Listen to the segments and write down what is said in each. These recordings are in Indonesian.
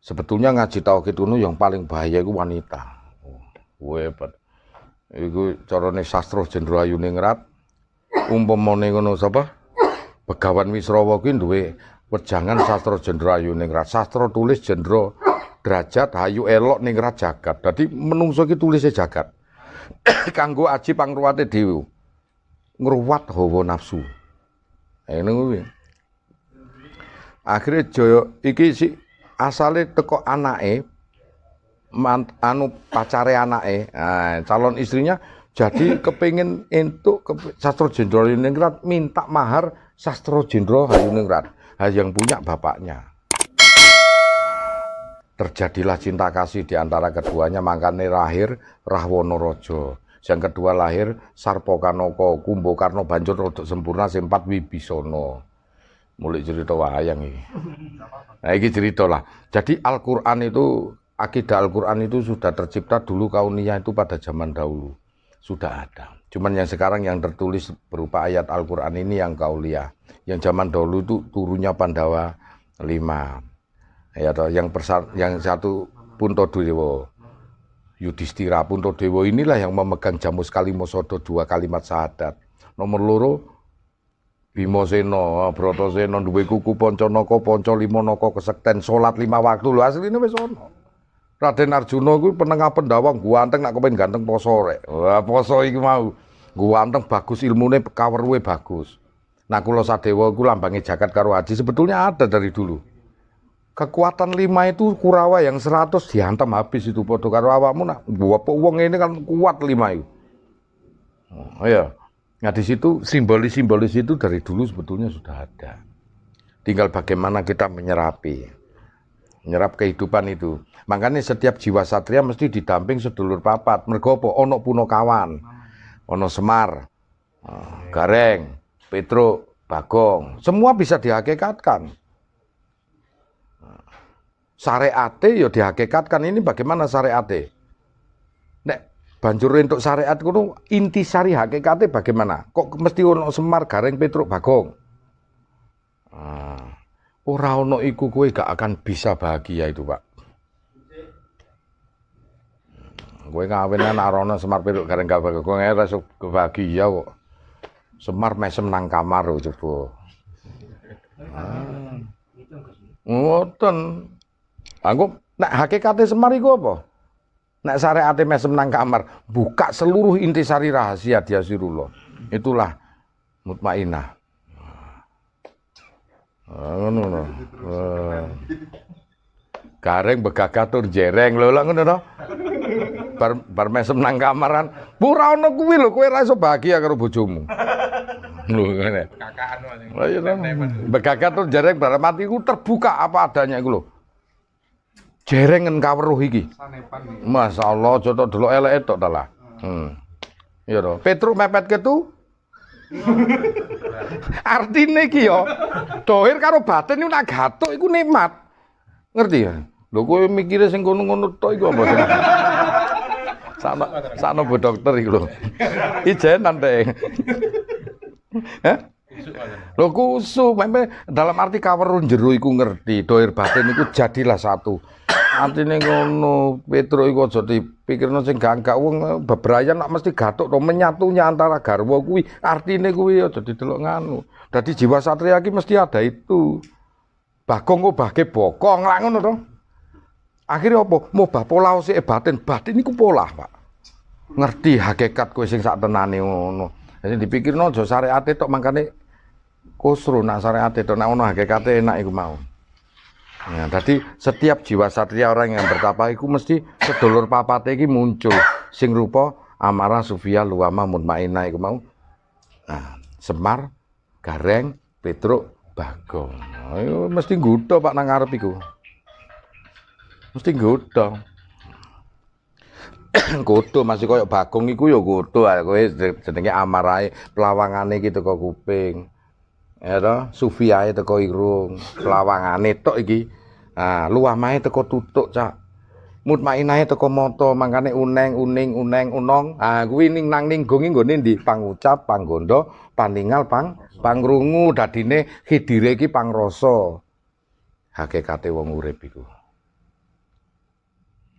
Sebetulnya ngaji tauhid itu yang paling bahaya itu wanita. Hebat. Iku carane sastra Jendra Ayuningrat. Umpamane ngono sapa? Begawan Wisrawa kuwi duwe wejangan sastra Jendra Ayuningrat. Sastra tulis Jendra derajat hayu elok ningrat jagat. Dadi menungso iki tulise jagat. Kanggo aji pangruwate dhewe. Ngruwat hawa nafsu. Ngono kuwi. Akhire Jaya iki si asale teko anake pacare anake. Nah, calon istrinya jadi kepingin entuk sastra Jendra Ayuningrat minta mahar sastra Jendra Ayuningrat. Yang punya bapaknya. Terjadilah cinta kasih di antara keduanya, makanya lahir Rahwana Raja. Yang kedua lahir Sarpakanaka, Kumbakarna banjur rodok sempurna sempat Wibisana. Mulai cerita wayang iki. Nah, iki cerita lah. Jadi Al-Qur'an itu, akidah Al-Qur'an itu sudah tercipta dulu kauniyah itu pada zaman dahulu. Sudah ada. Cuman yang sekarang yang tertulis berupa ayat Al-Qur'an ini yang kauliyah. Yang zaman dahulu itu turunnya Pandawa 5. Ya toh, yang satu Puntadewa. Yudhistira Puntadewa inilah yang memegang Jamus Kalimasada 2 kalimat syahadat. Nomor 2 Bimasena, Bratasena duwe kuku Pancanaka, Panca Limanaka kesekten salat 5 waktu lho asline wis ana. Raden Arjuna kuwi penengah Pandhawa ganteng nak kepen ganteng poso rek. Wah, poso iki mau ganteng bagus ilmune kaweruhe bagus. Nah kula Sadewa iku lambange jagat karo haji sebetulnya ada dari dulu. Kekuatan 5 itu Kurawa yang 100 dihantam habis itu padha karo awakmu nak wong ini kan kuat 5 itu. Oh iya. Nah di situ simbolis-simbolis itu dari dulu sebetulnya sudah ada. Tinggal bagaimana kita menyerap kehidupan itu. Makanya setiap jiwa satria mesti didamping sedulur papat. Mergo apa? Ono Punakawan, ono Semar, Gareng, Petruk, Bagong. Semua bisa dihakikatkan. Syariate ya dihakikatkan. Ini bagaimana syariate? Nek banjur entuk syariat kuwi intisari hakikate bagaimana? Kok mesti ono Semar, Gareng, Petruk, Bagong? Ora ono iku kowe gak akan bisa bahagia itu, Pak. Kowe kawin anak rono Semar, Petruk, Gareng, Bagong ora iso bahagia kok. Semar mesem nang kamar lho coba. Ngoten. Anggo nek hakikate Semar iku apa? Nek syariate mesem nang kamar, buka seluruh intisari rahasia Diasirullah. Itulah mutmainah. Ngono. Gareng begagat tur jereng lho ngono to. Bar mesem nang kamaran, ora ono kuwi lho, kowe ora iso bahagia karo bojomu. Lho ngene. Kakakan wae. Begagat tur jereng bar mati ku terbuka apa adanya iku lho. Jerengen kaweruh iki. Masyaallah aja tok delok eleke tok ta lah. Iya to. Petruk mepetke tu. Artine iki ya dohir karo batin iku nak gatuk iku nikmat. Ngerti ya? Lho kowe mikire sing ngono-ngono tok iku apa sing? Sakno Bu dokter iku lho. Ijenan teh. Hah? Lho kusuk, dalam arti kaweruh jero iku ngerti, dohir batin iku jadilah satu. Artine ngono, Petruk iku aja dipikirno sing gangga wong bebrayan nak mesti gatuk to menyatunya antara garwa kuwi. Artine kuwi aja didelok nganu. Dadi jiwa satria iki mesti ada itu. Bagong kok bahke bokong lak ngono to. Akhire apa? Mobah pola sik batin. Batin niku pola, Pak. Ngerti hakikat kowe sing sak tenane ngono. Jadi dipikirno aja syariate tok mangkane kusru nak syariate tok nak ono hakikate enak iku mau. Ya, tadi setiap jiwa satria orang yang bertapa iku mesti sedulur papate iki muncul sing rupa amarah sufia luwama mutmainah iku mau. Nah, Semar, Gareng, Petruk, Bagong. Ayo mesti nggodha Pak nang ngarep iku. Mesti nggodha. Nggodha masih koyo Bagong iku ya nggodha kowe jenenge amarahe pelawangane iki teko kuping. Ya toh, sufiae teko irung, pelawangane tok iki. Nah, luwamahe teko tutuk, Cak. Mutmainahe teko mata, mangkane uneng, uning, uneng, unong. Ah, kuwi ning nang ninggung nggone ndi? Pangucap, panggondo, paningal, pangrungu. Dadine khidire iki pangrasa. Hakikate wong urip iku.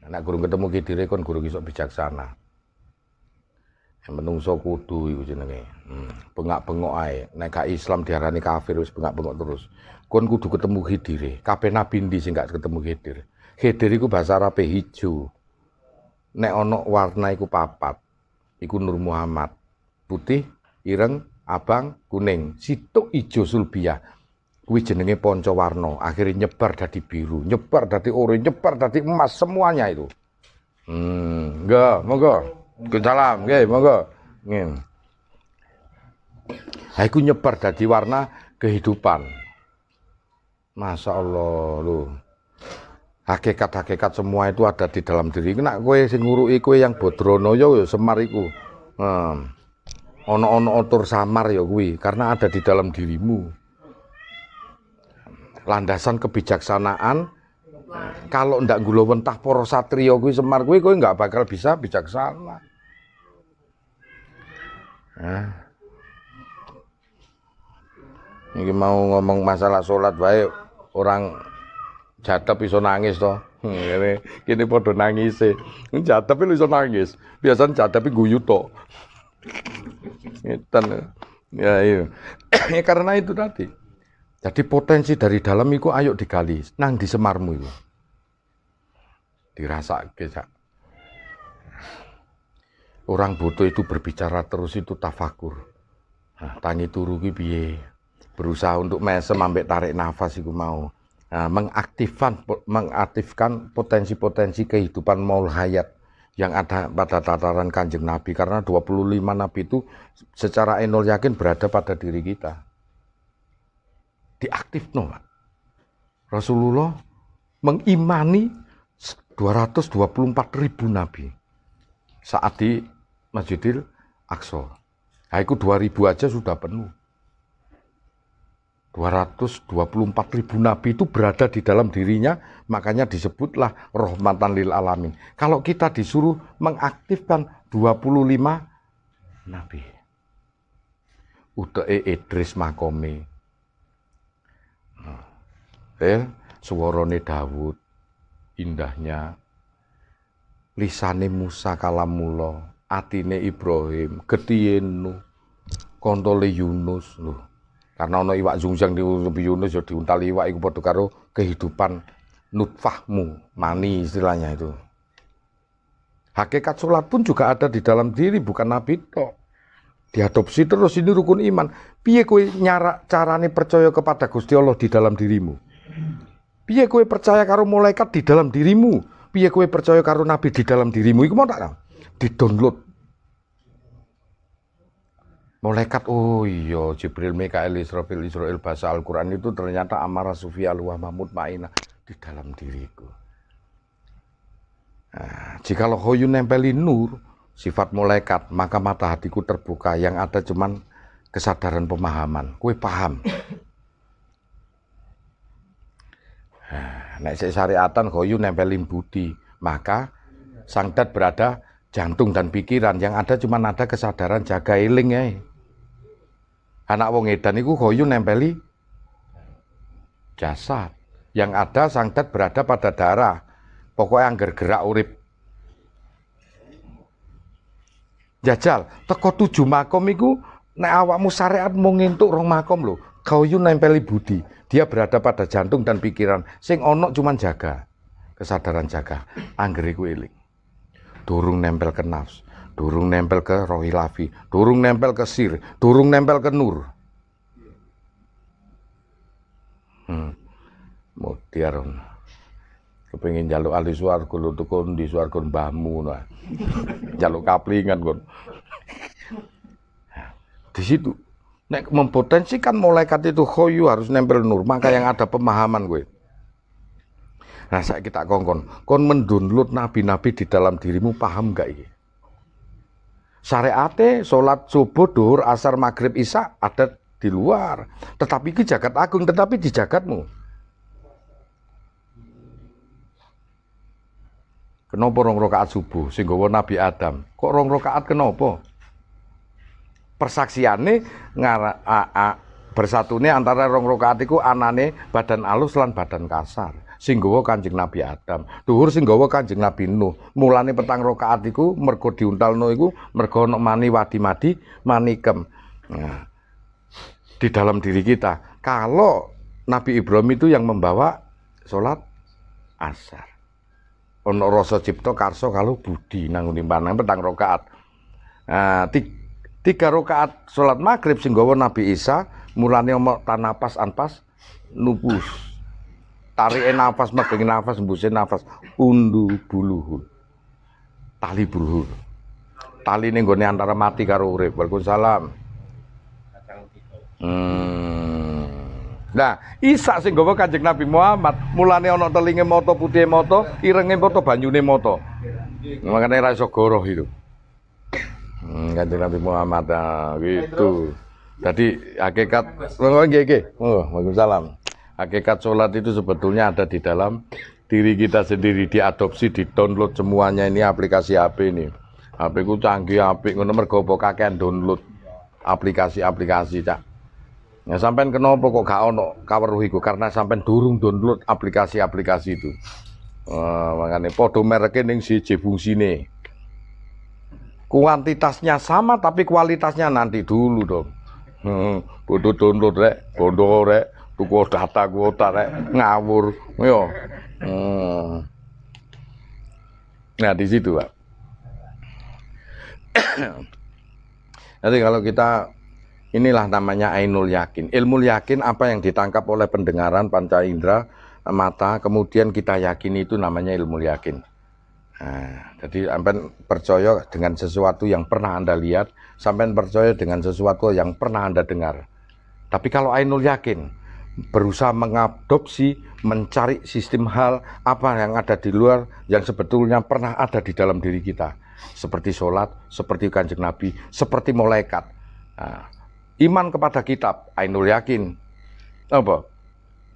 Nek gurung ketemu kidire kon gurung iso bijaksana. Menungso kudu iku jenenge. Bengak-bengok ae. Nek gak Islam diarani kafir wis bengak-bengok terus. Kon kudu ketemu Khidire. Kabeh nabi ndi sing gak ketemu Khidir. Khidir iku bahasa Arabe hijau. Nek ana warna iku papat. Iku Nur Muhammad. Putih, ireng, abang, kuning. Situk ijo sulbiyah. Kuwi jenenge panca warna. Akhirnya nyebar dadi biru, nyebar dadi oranye, nyebar dadi emas, semuanya itu. Enggak, monggo. Salam, nggih, monggo. Nggih. Ha iku nyebar dadi warna kehidupan. Masya Allah, lho. Hakikat-hakikat semua itu ada di dalam diri. Nek kowe sing nguruki kowe yang Badranaya ya Semar iku. Ono otor samar ya kuwi karena ada di dalam dirimu. Landasan kebijaksanaan kalau ndak gulawentah para satriya kuwi Semar kuwi kowe nggak bakal bisa bijaksana. Ini mau ngomong masalah sholat wae orang jadab iso nangis toh. Kene padha nangise. Jadab iso nangis. Biasanya jadab guyu tok. Ngeten. Ya iya. Ya karena itu tadi. Jadi potensi dari dalam iku ayo digali nang di Semarmu itu. Dirasake sak. Orang bodoh itu berbicara terus itu tafakur. Nah, tangi turu ki piye? Berusaha untuk mesem ambek tarik nafas iku mau. Nah, mengaktifkan potensi-potensi kehidupan maul hayat yang ada pada tataran Kanjeng Nabi karena 25 nabi itu secara enol yakin berada pada diri kita. Diaktifno, Pak. Rasulullah mengimani 224.000 nabi saat di Masjidil Aqsa. Nah, itu 2000 aja sudah penuh. 224.000 nabi itu berada di dalam dirinya, makanya disebutlah rahmatan lil alamin. Kalau kita disuruh mengaktifkan 25 nabi. Udake Idris makome. Suwarane Daud, indahnya. Lisane Musa kalamullah. Atine Ibrahim, getihe Nuh, kontole Yunus lho. Karena ana iwak zungzang di Yunus ya diuntal iwak iku padha karo kehidupan nutfahmu, mani istilahnya itu. Hakikat sholat pun juga ada di dalam diri, bukan nabi tok. Diadopsi terus ini rukun iman. Piye kowe carane percaya kepada Gusti Allah di dalam dirimu? Piye kowe percaya karo malaikat di dalam dirimu? Piye kowe percaya karo nabi di dalam dirimu? Iku mau tak di-download. Malaikat, oh iya, Jibril, Mikail, Israfil, bahasa Al-Quran itu ternyata amarah sufiyal wa mahmud ma'ina di dalam diriku. Nah, jikalau hoyu nempeli nur, sifat malaikat, maka mata hatiku terbuka, yang ada cuman kesadaran pemahaman. Kue paham. Nah, nek syariatan hoyu nempelin budi, maka sang dat berada jantung dan pikiran, yang ada cuma ada kesadaran jaga eling ya. Anak wong edan iku hoyu nempeli jasad, yang ada sang dat berada pada darah. Pokoknya angger gerak urip. Jajal, teko 7 makom iku nek awakmu syariat mau ngentuk 2 makom lho. Hoyu nempeli budi, dia berada pada jantung dan pikiran. Sing ono cuman jaga, kesadaran jaga, angger iku eling. Durung nempel ke nafs, durung nempel ke rohi lafi, durung nempel ke sir, durung nempel ke nur. Mutiaron. Kepengin njaluk ahli swarga lho tukun di swarga mbahmu nah. Njaluk kaplingan kon. Di situ nek mempotensikan malaikat itu khoyu harus nempel nur, maka yang ada pemahaman gue. Nah, saya kita kon mendownload nabi-nabi di dalam dirimu, paham gak ini? Syariate, sholat subuh, duhur, asar, maghrib, isya ada di luar. Tetapi ke jagat agung, tetapi di jagatmu. Kenapa 2 rakaat subuh? Sing nggawa Nabi Adam. Kok 2 rakaat kenapa? Persaksiane bersatune antara 2 rakaat iku anane badan alus lan badan kasar. sing nggawa Kanjeng Nabi Adam, dhuwur sing nggawa Kanjeng Nabi Nuh. Mulane petang rakaat iku mergo diuntalno iku mergo ana mani wadi-madi manikem. Nah, di dalam diri kita. Kalau Nabi Ibrahim itu yang membawa sholat asar. Ono rasa cipta karso kalau budi nang panang petang rakaat. Nah, 3 rakaat sholat maghrib sing nggawa Nabi Isa, mulane omong tanapas anpas nupus. Tarike nafas, megengi nafas, embuse nafas, undu buluhul. Tali buluhul. Tali ning gone antara mati karo urip. Waalaikumsalam. Nah, Isa sing nggawa Kanjeng Nabi Muhammad, mulane ana telinge mata, putihe mata, irenge mata, banyune mata. Makane ra iso goroh itu. Kanjeng Nabi Muhammad gitu. Jadi hakikat nggih. Waalaikumsalam. Hakikat sholat itu sebetulnya ada di dalam diri kita sendiri, diadopsi, di-download semuanya ini aplikasi HP ini. HP ku canggih apik ngono mergo kakean download aplikasi-aplikasi cak. Ya sampean kenapa kok gak ono kaweruh iku karena sampean durung download aplikasi-aplikasi itu. Makanya podo mereke ning siji fungsine. Kuantitasnya sama tapi kualitasnya nanti dulu dong. Bodoh download rek, bodoh rek. Tuku data kuota rek ngawur yo. Nah di situ Pak. Jadi kalau kita inilah namanya ainul yakin. Ilmu yakin apa yang ditangkap oleh pendengaran panca indera mata kemudian kita yakini itu namanya ilmu yakin. Nah, jadi sampean percaya dengan sesuatu yang pernah Anda lihat, sampean percaya dengan sesuatu yang pernah Anda dengar. Tapi kalau ainul yakin berusaha mengadopsi, mencari sistem hal apa yang ada di luar yang sebetulnya pernah ada di dalam diri kita, seperti sholat, seperti Kanjeng Nabi, seperti malaikat. Nah, iman kepada kitab, ainul yakin. Apa?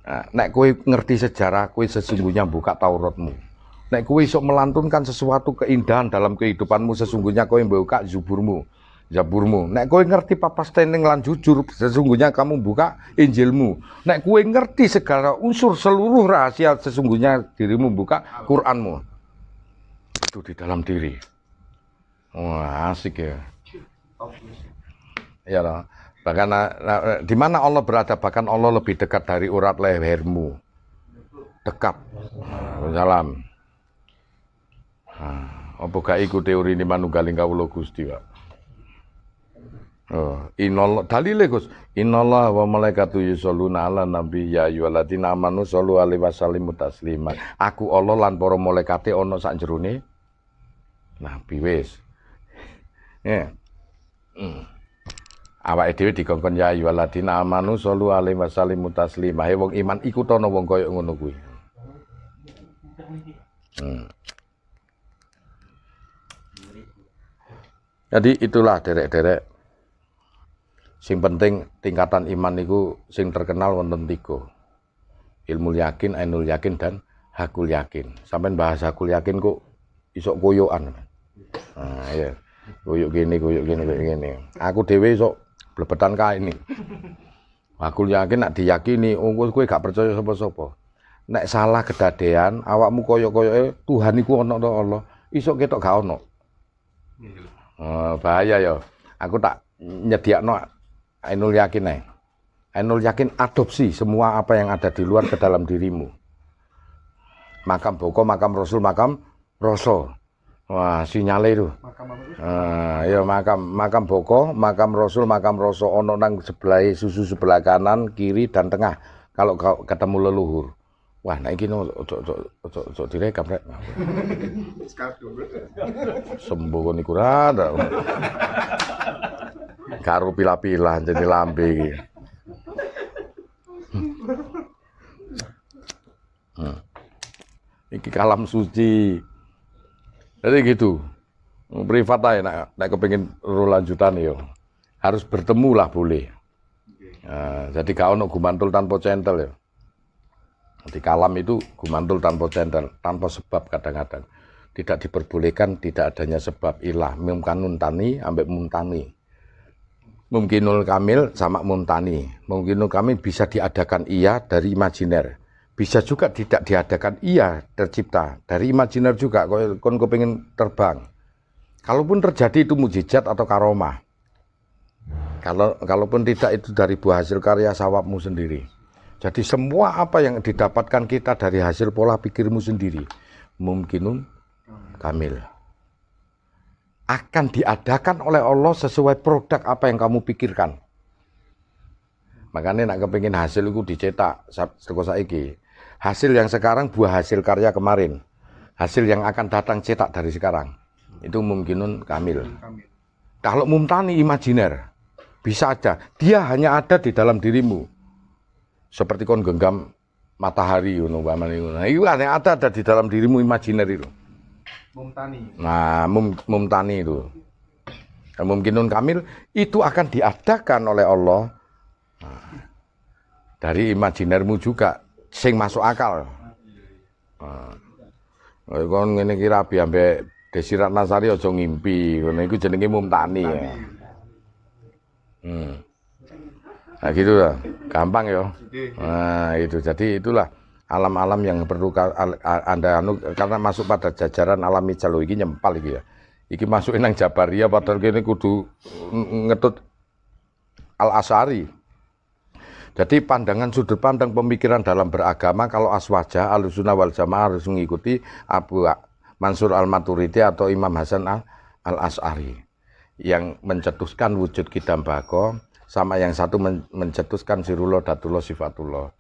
Nah, nek kowe ngerti sejarah, kowe sesungguhnya buka Tauratmu. Nek kowe iso melantunkan sesuatu keindahan dalam kehidupanmu, sesungguhnya kowe buka Zaburmu. Nek kowe ngerti papas teneng lan jujur, sesungguhnya kamu buka Injilmu. Nek kowe ngerti segala unsur seluruh rahasia, sesungguhnya dirimu buka Quranmu. Itu di dalam diri. Wah, asik ya. Ya lah. Bahkan di mana Allah berada, bahkan Allah lebih dekat dari urat lehermu. Dekat. Salam. Apa gak iku teori ini manunggaling kawula Gusti, Pak? Inallah dalile Gus, inallah wa malaikatu yusholluna ala nabi ya ayyuhalladzina amanu shollu alaihi wasallimu taslima. Aku Allah lan para malaikate ana sak jerone nabi wis. Ya. Awake dhewe dikongkon ya ayyuhalladzina amanu shollu alaihi wasallimu taslima. He wong iman iku ana wong kaya ngono kuwi. Jadi itulah derek-derek. Sing penting tingkatan iman itu sing terkenal wonten 3. Ilmu yakin, ainul yakin dan hakul yakin. Sampai bahas hakul yakin kok iso koyokan. Nah, ya. Koyok gini. Aku dhewe iso blebetan kae ini. Hakul yakin nak diyakini, kowe gak percaya sapa-sapa. Nek salah kedadean, awakmu koyok-koyoke Tuhan iku ana to Allah, iso ketok gak ono. Bahaya ya. Aku tak nyediakno ainul yakin ae. Ainul yakin adopsi semua apa yang ada di luar ke dalam dirimu. Makam boko, makam rasul, makam rasa. Wah, sinyale itu. Ya makam boko, makam rasul, makam rasa ono nang sebelah susu sebelah kanan, kiri dan tengah. Kalau ketemu leluhur. Wah, nah iki ojo direkam rek. Sembuh niku rada. Karo pilah-pilah jadi lambe iki. Iki kalam suci. Jadi gitu. Privat ae nek kepengin lanjutan yo. Harus bertemu lah boleh. Jadi gak ono gumantul tanpa centel ya. Di kalam itu gumantul tanpa centel, tanpa sebab kadang-kadang. Tidak diperbolehkan, tidak adanya sebab ilah. Mumkanun tani ambek mumtani. Mungkinul kamil sama muntani. Mungkinul kamil bisa diadakan iya dari imajiner. Bisa juga tidak diadakan, iya tercipta dari imajiner juga. Kon pengen terbang, kalaupun terjadi itu mujizat atau karomah. Kalaupun tidak, itu dari buah hasil karya sawapmu sendiri. Jadi semua apa yang didapatkan kita dari hasil pola pikirmu sendiri, mungkinun kamil, akan diadakan oleh Allah sesuai produk apa yang kamu pikirkan. Makanya nak kepingin hasil itu dicetak seko saiki. Hasil yang sekarang buah hasil karya kemarin. Hasil yang akan datang cetak dari sekarang. Itu mungkinun kamil. Kalau mumtani imajiner, bisa aja. Dia hanya ada di dalam dirimu. Seperti kon genggam matahari nah, itu hanya ada di dalam dirimu imajiner itu. Mumtani. Nah, mumtani itu. Mungkinun kamil itu akan diadakan oleh Allah. Nah, dari imajinermu juga sing masuk akal. Nah, kon ngene iki rabi ambek Desi Ratnasari aja ngimpi, ngono iku jenenge mumtani ya. Nah gitu lah, gampang ya. Nah itu, jadi itulah alam-alam yang perlu Anda karena masuk pada jajaran alami jalo iki nyempal iki ya. Iki masukin nang Jabariyah padahal kene kudu ngetut Al-Asy'ari. Jadi pandangan sudut pandang pemikiran dalam beragama kalau aswaja Ahlussunnah wal Jamaah harus mengikuti Abu Mansur Al-Maturidi atau Imam Hasan Al-Asy'ari yang mencetuskan wujud Qidam Baqo, sama yang satu mencetuskan Sirullah Datullah Sifatullah.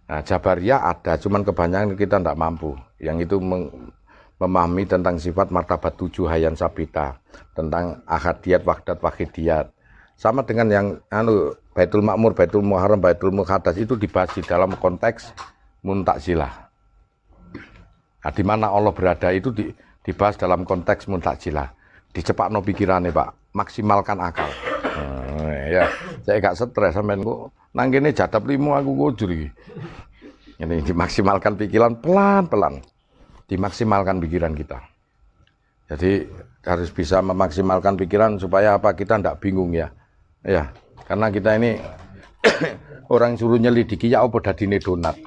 Nah, Jabariyah ada, cuman kebanyakan kita tidak mampu. Yang itu memahami tentang sifat martabat 7 Hayyan Sabita, tentang ahadiyat, wahdat, wahidiyat. Sama dengan yang Baitul Ma'mur, Baitul Muharram, Baitul Muqaddas itu dibahas di dalam konteks Muntazilah. Nah, di mana Allah berada itu dibahas dalam konteks Muntazilah. Dicepakno pikirannya Pak, maksimalkan akal. Ya, saya gak stres sampean kok nang kene jadab limo aku kujur iki. Ini dimaksimalkan pikiran pelan-pelan. Dimaksimalkan pikiran kita. Jadi harus bisa memaksimalkan pikiran supaya apa, kita ndak bingung ya. Ya, karena kita ini orang suruh nyelidiki ya apa dadine donat.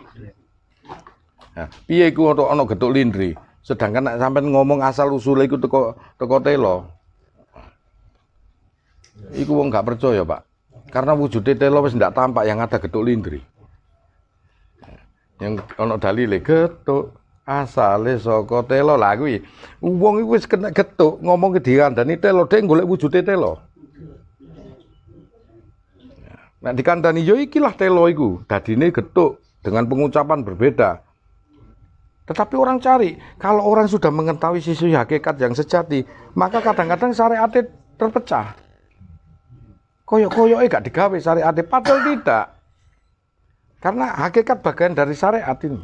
Nah, piye iku ana getuk lindri, sedangkan nek sampean ngomong asal usule iku teko telo. Iku wong gak percaya, Pak. Karena wujudnya telo wis ndak tampak, yang ada getuk lindri. Yang ana dalile getuk asale saka telo. Lah kuwi wong iku wis kena getuk ngomong dikandani telo, dhek golek wujude telo. Nek dikandani yo ikilah telo iku, dadine getuk dengan pengucapan berbeda. Tetapi orang cari, kalau orang sudah mengetahui sisi hakikat yang sejati, maka kadang-kadang syariatnya terpecah. Koyok-koyoknya gak digawe syariatnya, padahal tidak. Karena hakikat bagian dari syariat ini.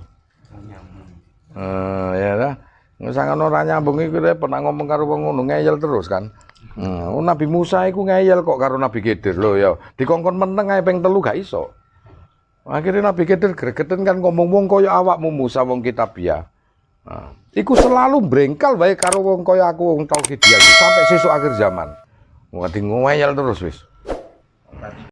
Ya dah. Misalkan orang nyambung itu pernah ngomong karo wong ngono ngeyel terus kan. Nabi Musa iku ngeyel kok karo Nabi Khidir lho ya. Dikongkon meneng ae ping 3 gak iso. Akhirnya Nabi Khidir gregeten kan ngomong wong kaya awakmu Musa wong kitabiah. Nah, iku selalu brengkal bae karo wong kaya aku wong tauhidiyah sampai sesuk akhir zaman. Wong ngeyel terus wis.